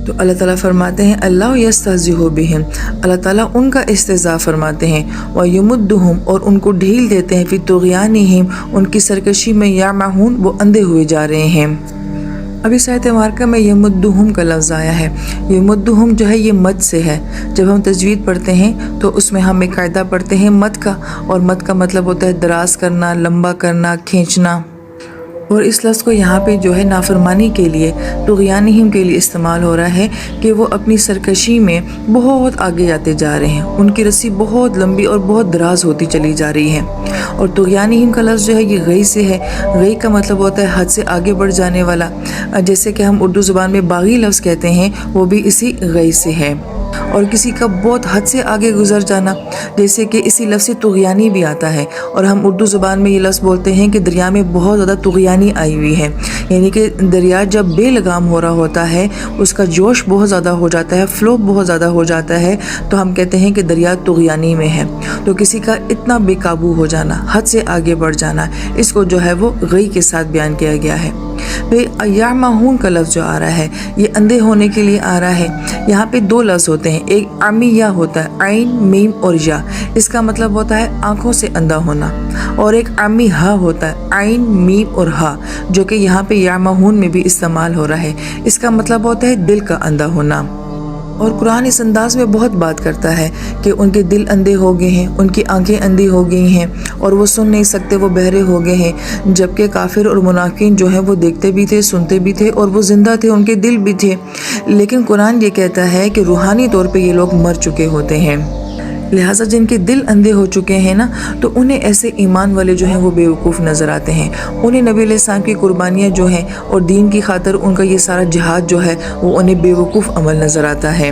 تو اللہ تعالیٰ فرماتے ہیں اللہ یستہزئ بہم، اللہ تعالیٰ ان کا استہزاء فرماتے ہیں، ویمدہم اور ان کو ڈھیل دیتے ہیں، فی طغیانہم ان کی سرکشی میں، یعمہون وہ اندھے ہوئے جا رہے ہیں۔ اب اس آیت مبارکہ میں یمدہم کا لفظ آیا ہے۔ یمدہم جو ہے یہ مد سے ہے۔ جب ہم تجوید پڑھتے ہیں تو اس میں ہم ایک قاعدہ پڑھتے ہیں مد کا، اور مد کا مطلب ہوتا ہے دراز کرنا، لمبا کرنا، کھینچنا، اور اس لفظ کو یہاں پہ جو ہے نافرمانی کے لیے، طغیانہم کے لیے استعمال ہو رہا ہے کہ وہ اپنی سرکشی میں بہت آگے جاتے جا رہے ہیں، ان کی رسی بہت لمبی اور بہت دراز ہوتی چلی جا رہی ہے۔ اور طغیانہم کا لفظ جو ہے یہ غی سے ہے۔ غی کا مطلب ہوتا ہے حد سے آگے بڑھ جانے والا، جیسے کہ ہم اردو زبان میں باغی لفظ کہتے ہیں، وہ بھی اسی غی سے ہے۔ اور کسی کا بہت حد سے آگے گزر جانا، جیسے کہ اسی لفظ سے طغیانی بھی آتا ہے، اور ہم اردو زبان میں یہ لفظ بولتے ہیں کہ دریا میں بہت زیادہ طغیانی آئی ہوئی ہے، یعنی کہ دریا جب بے لگام ہو رہا ہوتا ہے، اس کا جوش بہت زیادہ ہو جاتا ہے، فلو بہت زیادہ ہو جاتا ہے، تو ہم کہتے ہیں کہ دریا طغیانی میں ہے۔ تو کسی کا اتنا بے قابو ہو جانا، حد سے آگے بڑھ جانا، اس کو جو ہے وہ غی کے ساتھ بیان کیا گیا ہے۔ پھر یعمہون کا لفظ جو آ رہا ہے یہ اندھے ہونے کے لیے آ رہا ہے۔ یہاں پہ دو لفظ ہوتے ہیں، ایک عمیہ ہوتا ہے، عین میم اور یا، اس کا مطلب ہوتا ہے آنکھوں سے اندھا ہونا، اور ایک عمیہ ہوتا ہے، عین میم اور ہا، جو کہ یہاں پہ یعمہون میں بھی استعمال ہو رہا ہے، اس کا مطلب ہوتا ہے دل کا اندھا ہونا۔ اور قرآن اس انداز میں بہت بات کرتا ہے کہ ان کے دل اندھے ہو گئے ہیں، ان کی آنکھیں اندھی ہو گئی ہیں، اور وہ سن نہیں سکتے، وہ بہرے ہو گئے ہیں، جبکہ کافر اور منافقین جو ہیں وہ دیکھتے بھی تھے، سنتے بھی تھے، اور وہ زندہ تھے، ان کے دل بھی تھے۔ لیکن قرآن یہ کہتا ہے کہ روحانی طور پہ یہ لوگ مر چکے ہوتے ہیں، لہٰذا جن کے دل اندھے ہو چکے ہیں نا، تو انہیں ایسے ایمان والے جو ہیں وہ بیوقوف نظر آتے ہیں، انہیں نبی علیہ السلام کی قربانیاں جو ہیں اور دین کی خاطر ان کا یہ سارا جہاد جو ہے وہ انہیں بیوقوف عمل نظر آتا ہے۔